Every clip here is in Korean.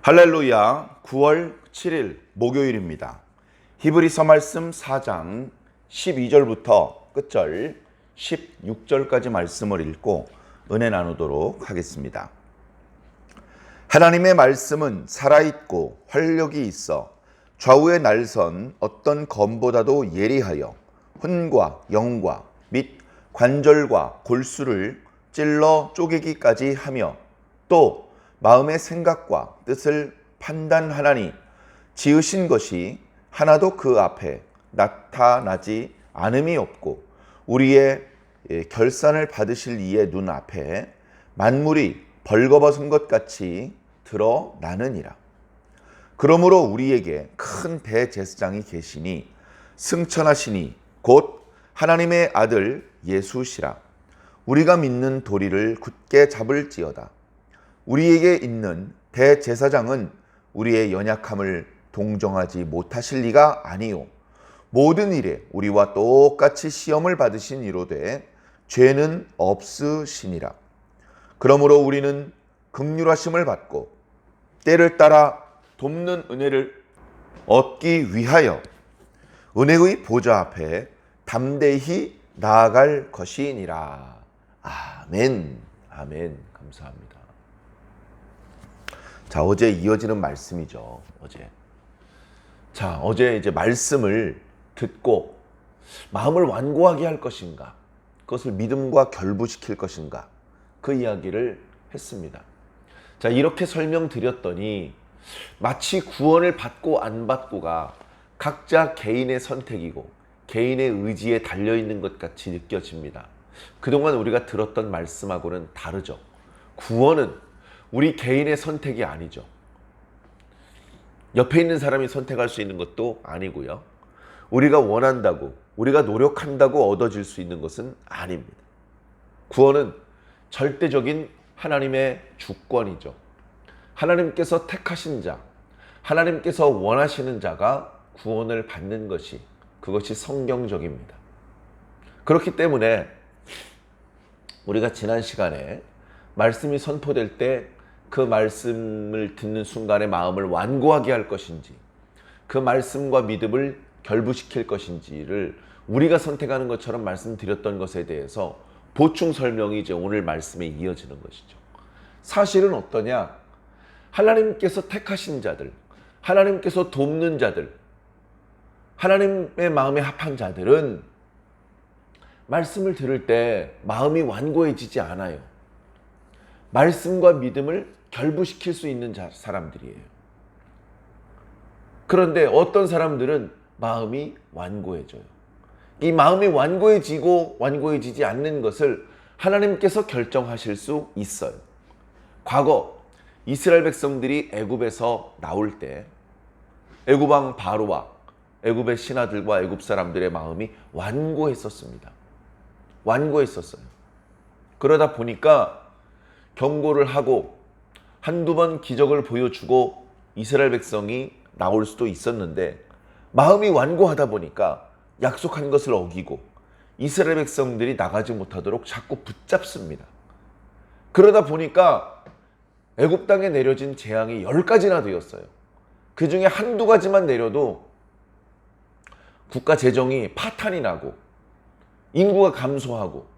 할렐루야. 9월 7일 목요일입니다. 히브리서 말씀 4장 12절부터 끝절 16절까지 말씀을 읽고 은혜 나누도록 하겠습니다. 하나님의 말씀은 살아있고 활력이 있어 좌우의 날선 어떤 검보다도 예리하여 혼과 영과 및 관절과 골수를 찔러 쪼개기까지 하며 또 마음의 생각과 뜻을 판단하나니 지으신 것이 하나도 그 앞에 나타나지 않음이 없고 우리의 결산을 받으실 이의 눈앞에 만물이 벌거벗은 것 같이 드러나느니라. 그러므로 우리에게 큰 대제사장이 계시니 승천하시니 곧 하나님의 아들 예수시라. 우리가 믿는 도리를 굳게 잡을지어다. 우리에게 있는 대제사장은 우리의 연약함을 동정하지 못하실 리가 아니요 모든 일에 우리와 똑같이 시험을 받으신 이로되 죄는 없으시니라. 그러므로 우리는 긍휼하심을 받고 때를 따라 돕는 은혜를 얻기 위하여 은혜의 보좌 앞에 담대히 나아갈 것이니라. 아멘. 아멘. 감사합니다. 자, 어제 이어지는 말씀이죠. 어제 이제 말씀을 듣고 마음을 완고하게 할 것인가, 그것을 믿음과 결부시킬 것인가, 그 이야기를 했습니다. 자, 이렇게 설명드렸더니 마치 구원을 받고 안 받고가 각자 개인의 선택이고 개인의 의지에 달려있는 것 같이 느껴집니다. 그동안 우리가 들었던 말씀하고는 다르죠. 구원은 우리 개인의 선택이 아니죠. 옆에 있는 사람이 선택할 수 있는 것도 아니고요. 우리가 원한다고, 우리가 노력한다고 얻어질 수 있는 것은 아닙니다. 구원은 절대적인 하나님의 주권이죠. 하나님께서 택하신 자, 하나님께서 원하시는 자가 구원을 받는 것이, 그것이 성경적입니다. 그렇기 때문에 우리가 지난 시간에 말씀이 선포될 때 그 말씀을 듣는 순간에 마음을 완고하게 할 것인지, 그 말씀과 믿음을 결부시킬 것인지를 우리가 선택하는 것처럼 말씀드렸던 것에 대해서 보충 설명이 이제 오늘 말씀에 이어지는 것이죠. 사실은 어떠냐? 하나님께서 택하신 자들, 하나님께서 돕는 자들, 하나님의 마음에 합한 자들은 말씀을 들을 때 마음이 완고해지지 않아요. 말씀과 믿음을 결부시킬 수 있는 사람들이에요. 그런데 어떤 사람들은 마음이 완고해져요. 이 마음이 완고해지고 완고해지지 않는 것을 하나님께서 결정하실 수 있어요. 과거 이스라엘 백성들이 애굽에서 나올 때 애굽 왕 바로와 애굽의 신하들과 애굽 사람들의 마음이 완고했었습니다. 완고했었어요. 그러다 보니까 경고를 하고 한두 번 기적을 보여주고 이스라엘 백성이 나올 수도 있었는데 마음이 완고하다 보니까 약속한 것을 어기고 이스라엘 백성들이 나가지 못하도록 자꾸 붙잡습니다. 그러다 보니까 애굽 땅에 내려진 재앙이 10가지나 되었어요. 그 중에 한두 가지만 내려도 국가 재정이 파탄이 나고 인구가 감소하고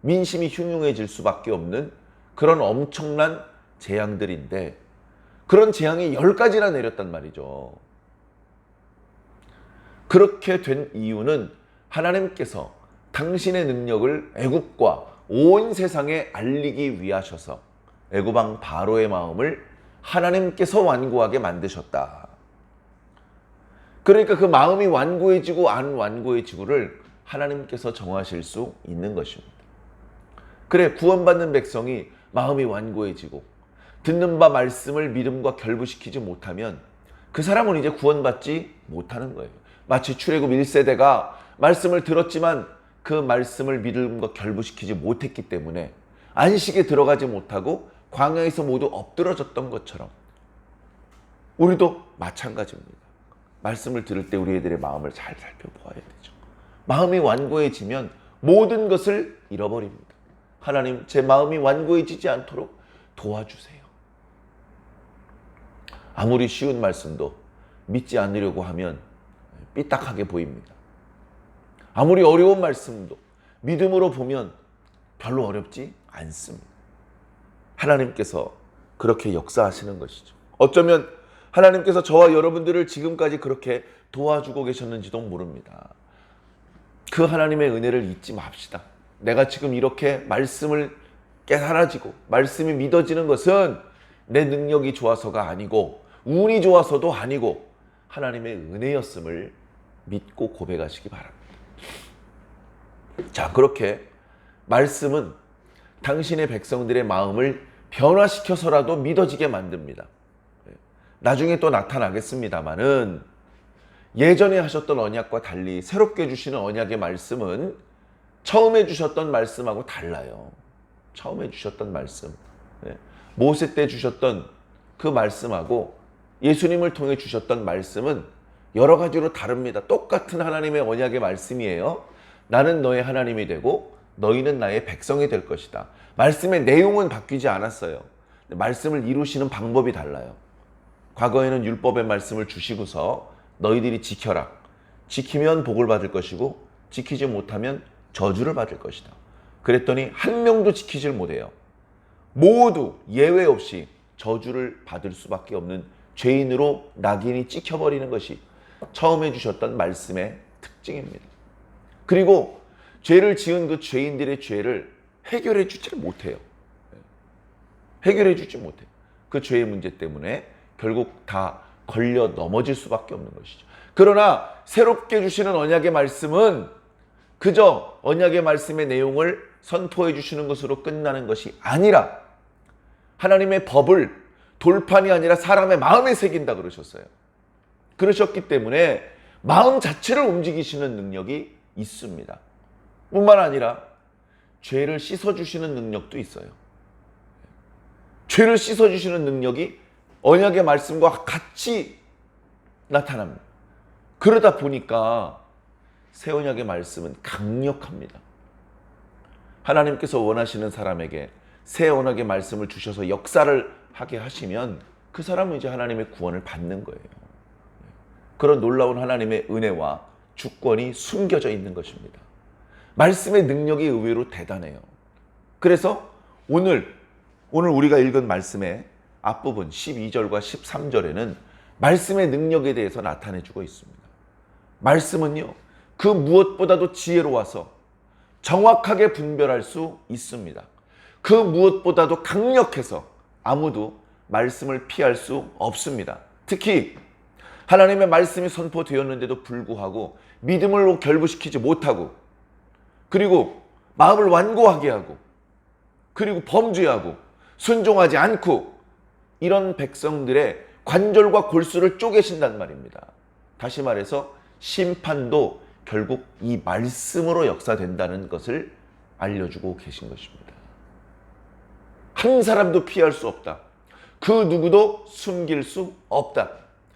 민심이 흉흉해질 수밖에 없는 그런 엄청난 재앙들인데 그런 재앙이 10가지나 내렸단 말이죠. 그렇게 된 이유는 하나님께서 당신의 능력을 애굽과 온 세상에 알리기 위하셔서 애굽 왕 바로의 마음을 하나님께서 완고하게 만드셨다. 그러니까 그 마음이 완고해지고 안 완고해지고를 하나님께서 정하실 수 있는 것입니다. 그래, 구원받는 백성이 마음이 완고해지고 듣는 바 말씀을 믿음과 결부시키지 못하면 그 사람은 이제 구원받지 못하는 거예요. 마치 출애굽 1세대가 말씀을 들었지만 그 말씀을 믿음과 결부시키지 못했기 때문에 안식에 들어가지 못하고 광야에서 모두 엎드러졌던 것처럼 우리도 마찬가지입니다. 말씀을 들을 때 우리 애들의 마음을 잘 살펴보아야 되죠. 마음이 완고해지면 모든 것을 잃어버립니다. 하나님, 제 마음이 완고해지지 않도록 도와주세요. 아무리 쉬운 말씀도 믿지 않으려고 하면 삐딱하게 보입니다. 아무리 어려운 말씀도 믿음으로 보면 별로 어렵지 않습니다. 하나님께서 그렇게 역사하시는 것이죠. 어쩌면 하나님께서 저와 여러분들을 지금까지 그렇게 도와주고 계셨는지도 모릅니다. 그 하나님의 은혜를 잊지 맙시다. 내가 지금 이렇게 말씀을 깨달아지고 말씀이 믿어지는 것은 내 능력이 좋아서가 아니고 운이 좋아서도 아니고 하나님의 은혜였음을 믿고 고백하시기 바랍니다. 자, 그렇게 말씀은 당신의 백성들의 마음을 변화시켜서라도 믿어지게 만듭니다. 나중에 또 나타나겠습니다마는 예전에 하셨던 언약과 달리 새롭게 주시는 언약의 말씀은 처음에 주셨던 말씀하고 달라요. 처음에 주셨던 말씀, 모세 때 주셨던 그 말씀하고 예수님을 통해 주셨던 말씀은 여러 가지로 다릅니다. 똑같은 하나님의 언약의 말씀이에요. 나는 너의 하나님이 되고 너희는 나의 백성이 될 것이다. 말씀의 내용은 바뀌지 않았어요. 말씀을 이루시는 방법이 달라요. 과거에는 율법의 말씀을 주시고서 너희들이 지켜라. 지키면 복을 받을 것이고 지키지 못하면 저주를 받을 것이다. 그랬더니 한 명도 지키질 못해요. 모두 예외 없이 저주를 받을 수밖에 없는 죄인으로 낙인이 찍혀버리는 것이 처음에 주셨던 말씀의 특징입니다. 그리고 죄를 지은 그 죄인들의 죄를 해결해 주지를 못해요. 해결해 주지 못해요. 그 죄의 문제 때문에 결국 다 걸려 넘어질 수밖에 없는 것이죠. 그러나 새롭게 주시는 언약의 말씀은 그저 언약의 말씀의 내용을 선포해 주시는 것으로 끝나는 것이 아니라 하나님의 법을 돌판이 아니라 사람의 마음에 새긴다 그러셨어요. 그러셨기 때문에 마음 자체를 움직이시는 능력이 있습니다. 뿐만 아니라 죄를 씻어주시는 능력도 있어요. 죄를 씻어주시는 능력이 언약의 말씀과 같이 나타납니다. 그러다 보니까 새 언약의 말씀은 강력합니다. 하나님께서 원하시는 사람에게 새 언약의 말씀을 주셔서 역사를 하게 하시면 그 사람은 이제 하나님의 구원을 받는 거예요. 그런 놀라운 하나님의 은혜와 주권이 숨겨져 있는 것입니다. 말씀의 능력이 의외로 대단해요. 그래서 오늘 우리가 읽은 말씀의 앞부분 12절과 13절에는 말씀의 능력에 대해서 나타내주고 있습니다. 말씀은요, 그 무엇보다도 지혜로워서 정확하게 분별할 수 있습니다. 그 무엇보다도 강력해서 아무도 말씀을 피할 수 없습니다. 특히 하나님의 말씀이 선포되었는데도 불구하고 믿음을 결부시키지 못하고 그리고 마음을 완고하게 하고 그리고 범죄하고 순종하지 않고 이런 백성들의 관절과 골수를 쪼개신단 말입니다. 다시 말해서 심판도 결국 이 말씀으로 역사된다는 것을 알려주고 계신 것입니다. 한 사람도 피할 수 없다. 그 누구도 숨길 수 없다.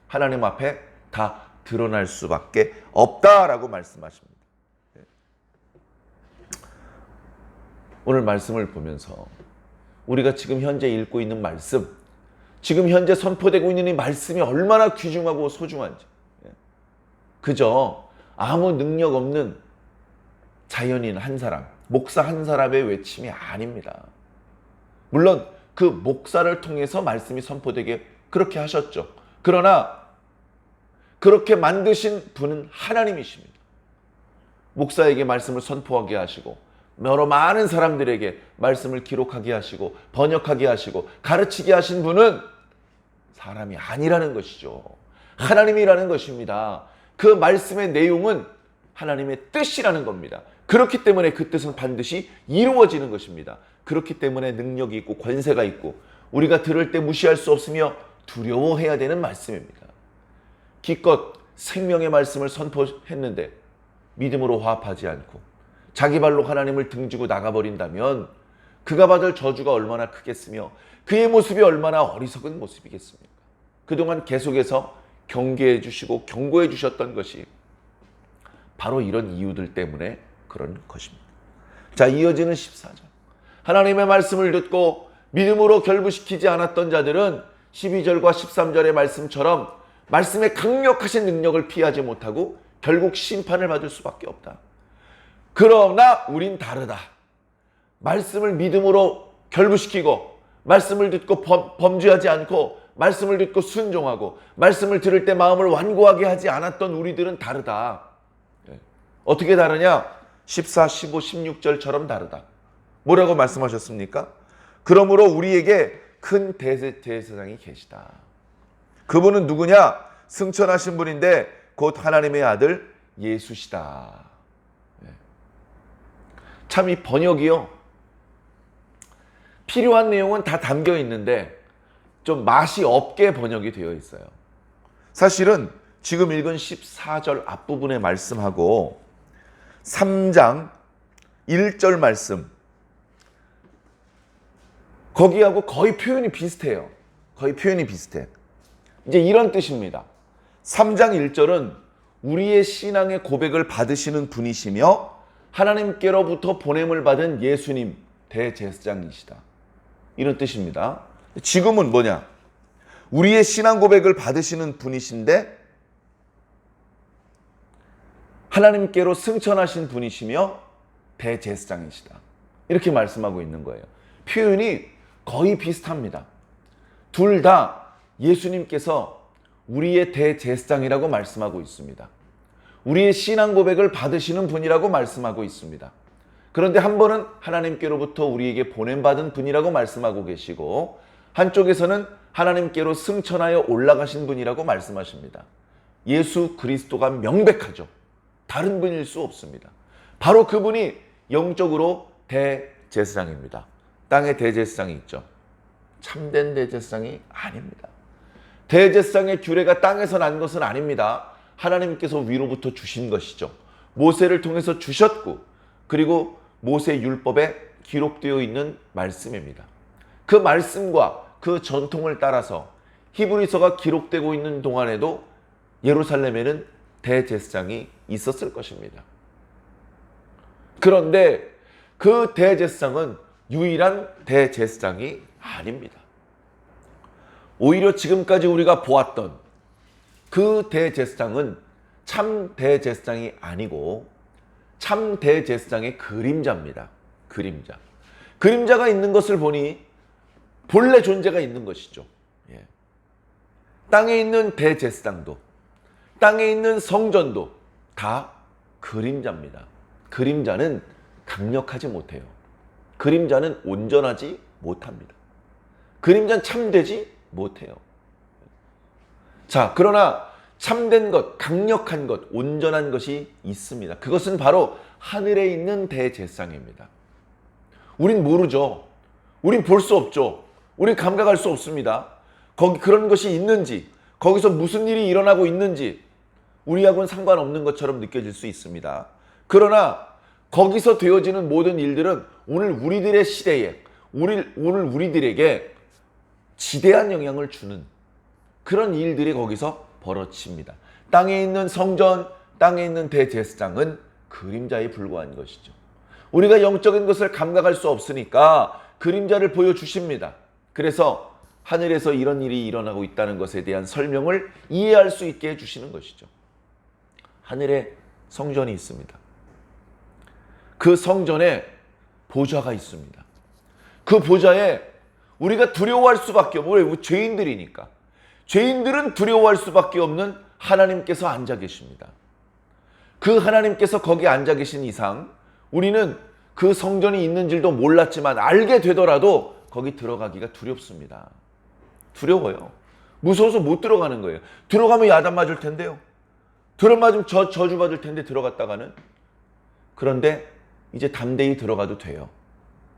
하나님 앞에 다 드러날 수밖에 없다라고 말씀하십니다. 오늘 말씀을 보면서 우리가 지금 현재 읽고 있는 말씀, 지금 현재 선포되고 있는 이 말씀이 얼마나 귀중하고 소중한지, 그저 아무 능력 없는 자연인 한 사람, 목사 한 사람의 외침이 아닙니다. 물론 그 목사를 통해서 말씀이 선포되게 그렇게 하셨죠. 그러나 그렇게 만드신 분은 하나님이십니다. 목사에게 말씀을 선포하게 하시고 여러 많은 사람들에게 말씀을 기록하게 하시고 번역하게 하시고 가르치게 하신 분은 사람이 아니라는 것이죠. 하나님이라는 것입니다. 그 말씀의 내용은 하나님의 뜻이라는 겁니다. 그렇기 때문에 그 뜻은 반드시 이루어지는 것입니다. 그렇기 때문에 능력이 있고 권세가 있고 우리가 들을 때 무시할 수 없으며 두려워해야 되는 말씀입니다. 기껏 생명의 말씀을 선포했는데 믿음으로 화합하지 않고 자기 발로 하나님을 등지고 나가버린다면 그가 받을 저주가 얼마나 크겠으며 그의 모습이 얼마나 어리석은 모습이겠습니까? 그동안 계속해서 경계해 주시고 경고해 주셨던 것이 바로 이런 이유들 때문에 그런 것입니다. 자, 이어지는 14절. 하나님의 말씀을 듣고 믿음으로 결부시키지 않았던 자들은 12절과 13절의 말씀처럼 말씀의 강력하신 능력을 피하지 못하고 결국 심판을 받을 수밖에 없다. 그러나 우린 다르다. 말씀을 믿음으로 결부시키고 말씀을 듣고 범죄하지 않고 말씀을 듣고 순종하고 말씀을 들을 때 마음을 완고하게 하지 않았던 우리들은 다르다. 어떻게 다르냐? 14, 15, 16절처럼 다르다. 뭐라고 말씀하셨습니까? 그러므로 우리에게 큰 대제사장이 계시다. 그분은 누구냐? 승천하신 분인데 곧 하나님의 아들 예수시다. 참 이 번역이요, 필요한 내용은 다 담겨 있는데 좀 맛이 없게 번역이 되어 있어요. 사실은 지금 읽은 14절 앞부분의 말씀하고 3장 1절 말씀, 거기하고 거의 표현이 비슷해요. 거의 표현이 비슷해. 이제 이런 뜻입니다. 3장 1절은 우리의 신앙의 고백을 받으시는 분이시며 하나님께로부터 보냄을 받은 예수님 대제사장이시다. 이런 뜻입니다. 지금은 뭐냐? 우리의 신앙 고백을 받으시는 분이신데 하나님께로 승천하신 분이시며 대제사장이시다. 이렇게 말씀하고 있는 거예요. 표현이 거의 비슷합니다. 둘 다 예수님께서 우리의 대제사장이라고 말씀하고 있습니다. 우리의 신앙 고백을 받으시는 분이라고 말씀하고 있습니다. 그런데 한 번은 하나님께로부터 우리에게 보냄받은 분이라고 말씀하고 계시고 한쪽에서는 하나님께로 승천하여 올라가신 분이라고 말씀하십니다. 예수 그리스도가 명백하죠. 다른 분일 수 없습니다. 바로 그분이 영적으로 대제사장입니다. 땅에 대제사장이 있죠. 참된 대제사장이 아닙니다. 대제사장의 규례가 땅에서 난 것은 아닙니다. 하나님께서 위로부터 주신 것이죠. 모세를 통해서 주셨고 그리고 모세 율법에 기록되어 있는 말씀입니다. 그 말씀과 그 전통을 따라서 히브리서가 기록되고 있는 동안에도 예루살렘에는 대제사장이 있었을 것입니다. 그런데 그 대제사장은 유일한 대제사장이 아닙니다. 오히려 지금까지 우리가 보았던 그 대제사장은 참 대제사장이 아니고 참 대제사장의 그림자입니다. 그림자. 그림자가 있는 것을 보니 본래 존재가 있는 것이죠. 땅에 있는 대제사장도 땅에 있는 성전도 다 그림자입니다. 그림자는 강력하지 못해요. 그림자는 온전하지 못합니다. 그림자는 참되지 못해요. 자, 그러나 참된 것, 강력한 것, 온전한 것이 있습니다. 그것은 바로 하늘에 있는 대제사장입니다. 우린 모르죠. 우린 볼 수 없죠. 우린 감각할 수 없습니다. 거기 그런 것이 있는지, 거기서 무슨 일이 일어나고 있는지 우리하고는 상관없는 것처럼 느껴질 수 있습니다. 그러나 거기서 되어지는 모든 일들은 오늘 우리들의 시대에, 오늘 우리들에게 지대한 영향을 주는 그런 일들이 거기서 벌어집니다. 땅에 있는 성전, 땅에 있는 대제사장은 그림자에 불과한 것이죠. 우리가 영적인 것을 감각할 수 없으니까 그림자를 보여주십니다. 그래서 하늘에서 이런 일이 일어나고 있다는 것에 대한 설명을 이해할 수 있게 해주시는 것이죠. 하늘에 성전이 있습니다. 그 성전에 보좌가 있습니다. 그 보좌에 우리가 두려워할 수밖에 없는, 왜? 죄인들이니까. 죄인들은 두려워할 수밖에 없는 하나님께서 앉아 계십니다. 그 하나님께서 거기 앉아 계신 이상 우리는 그 성전이 있는 줄도 몰랐지만 알게 되더라도 거기 들어가기가 두렵습니다. 두려워요. 무서워서 못 들어가는 거예요. 들어가면 야단 맞을 텐데요. 들어맞으면 저주 받을 텐데 들어갔다가는. 그런데 이제 담대히 들어가도 돼요.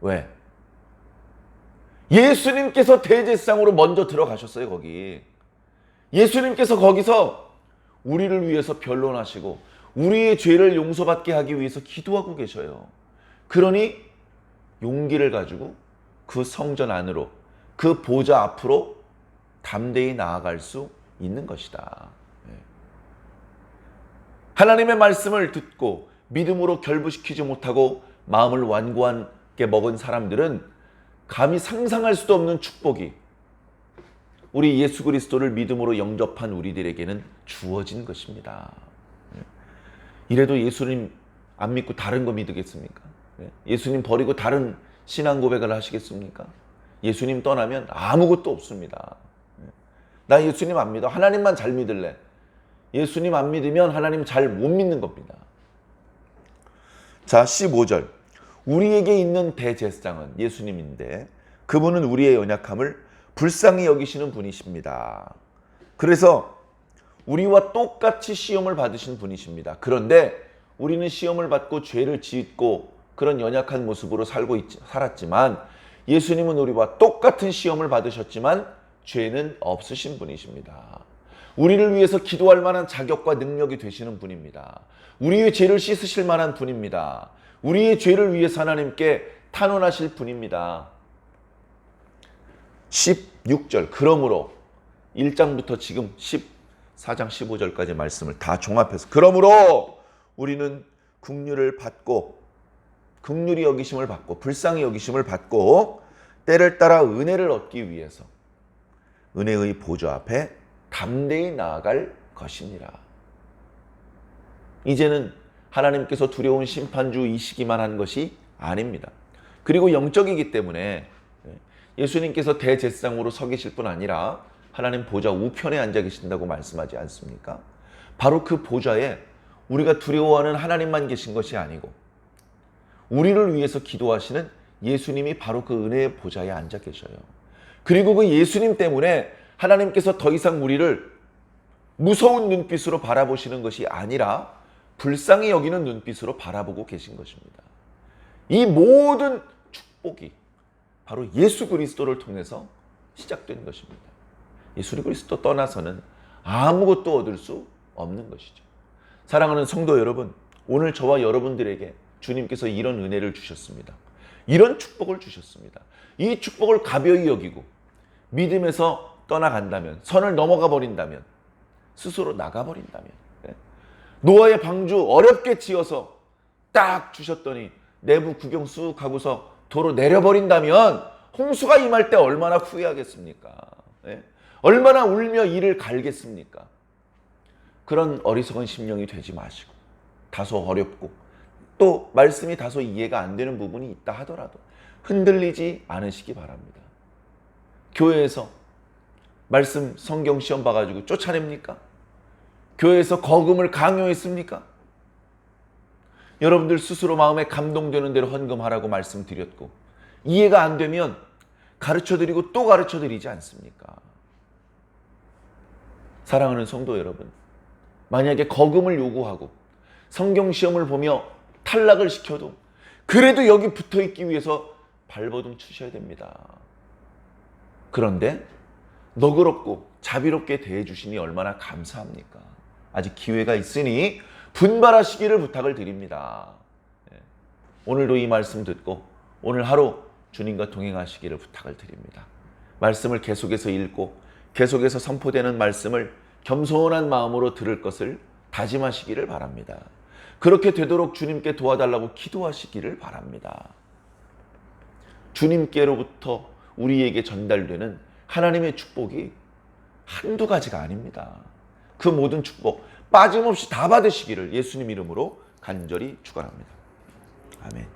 왜? 예수님께서 대제사장으로 먼저 들어가셨어요. 거기. 예수님께서 거기서 우리를 위해서 변론하시고 우리의 죄를 용서받게 하기 위해서 기도하고 계셔요. 그러니 용기를 가지고 그 성전 안으로, 그 보좌 앞으로 담대히 나아갈 수 있는 것이다. 하나님의 말씀을 듣고 믿음으로 결부시키지 못하고 마음을 완고하게 먹은 사람들은 감히 상상할 수도 없는 축복이 우리 예수 그리스도를 믿음으로 영접한 우리들에게는 주어진 것입니다. 이래도 예수님 안 믿고 다른 거 믿겠습니까? 예수님 버리고 다른 신앙 고백을 하시겠습니까? 예수님 떠나면 아무것도 없습니다. 나 예수님 안 믿어. 하나님만 잘 믿을래. 예수님 안 믿으면 하나님 잘 못 믿는 겁니다. 자, 15절. 우리에게 있는 대제사장은 예수님인데 그분은 우리의 연약함을 불쌍히 여기시는 분이십니다. 그래서 우리와 똑같이 시험을 받으신 분이십니다. 그런데 우리는 시험을 받고 죄를 짓고 그런 연약한 모습으로 살았지만 예수님은 우리와 똑같은 시험을 받으셨지만 죄는 없으신 분이십니다. 우리를 위해서 기도할 만한 자격과 능력이 되시는 분입니다. 우리의 죄를 씻으실 만한 분입니다. 우리의 죄를 위해서 하나님께 탄원하실 분입니다. 16절. 그러므로 1장부터 지금 14장 15절까지 말씀을 다 종합해서 그러므로 우리는 긍휼을 받고 긍휼히 여기심을 받고 불쌍히 여기심을 받고 때를 따라 은혜를 얻기 위해서 은혜의 보좌 앞에 담대히 나아갈 것이니라. 이제는 하나님께서 두려운 심판주이시기만 한 것이 아닙니다. 그리고 영적이기 때문에 예수님께서 대제사장으로 서 계실 뿐 아니라 하나님 보좌 우편에 앉아 계신다고 말씀하지 않습니까? 바로 그 보좌에 우리가 두려워하는 하나님만 계신 것이 아니고 우리를 위해서 기도하시는 예수님이 바로 그 은혜의 보좌에 앉아 계셔요. 그리고 그 예수님 때문에 하나님께서 더 이상 우리를 무서운 눈빛으로 바라보시는 것이 아니라 불쌍히 여기는 눈빛으로 바라보고 계신 것입니다. 이 모든 축복이 바로 예수 그리스도를 통해서 시작된 것입니다. 예수 그리스도 떠나서는 아무것도 얻을 수 없는 것이죠. 사랑하는 성도 여러분, 오늘 저와 여러분들에게 주님께서 이런 은혜를 주셨습니다. 이런 축복을 주셨습니다. 이 축복을 가벼이 여기고 믿음에서 떠나간다면, 선을 넘어가 버린다면, 스스로 나가버린다면, 노아의 방주 어렵게 지어서 딱 주셨더니 내부 구경 쑥 하고서 도로 내려버린다면 홍수가 임할 때 얼마나 후회하겠습니까? 얼마나 울며 이를 갈겠습니까? 그런 어리석은 심령이 되지 마시고 다소 어렵고 또 말씀이 다소 이해가 안 되는 부분이 있다 하더라도 흔들리지 않으시기 바랍니다. 교회에서 말씀 성경 시험 봐가지고 쫓아냅니까? 교회에서 거금을 강요했습니까? 여러분들 스스로 마음에 감동되는 대로 헌금하라고 말씀드렸고 이해가 안 되면 가르쳐드리고 또 가르쳐드리지 않습니까? 사랑하는 성도 여러분, 만약에 거금을 요구하고 성경 시험을 보며 탈락을 시켜도 그래도 여기 붙어있기 위해서 발버둥 치셔야 됩니다. 그런데 너그럽고 자비롭게 대해주시니 얼마나 감사합니까? 아직 기회가 있으니 분발하시기를 부탁을 드립니다. 오늘도 이 말씀 듣고 오늘 하루 주님과 동행하시기를 부탁을 드립니다. 말씀을 계속해서 읽고 계속해서 선포되는 말씀을 겸손한 마음으로 들을 것을 다짐하시기를 바랍니다. 그렇게 되도록 주님께 도와달라고 기도하시기를 바랍니다. 주님께로부터 우리에게 전달되는 하나님의 축복이 한두 가지가 아닙니다. 그 모든 축복 빠짐없이 다 받으시기를 예수님 이름으로 간절히 축원합니다. 아멘.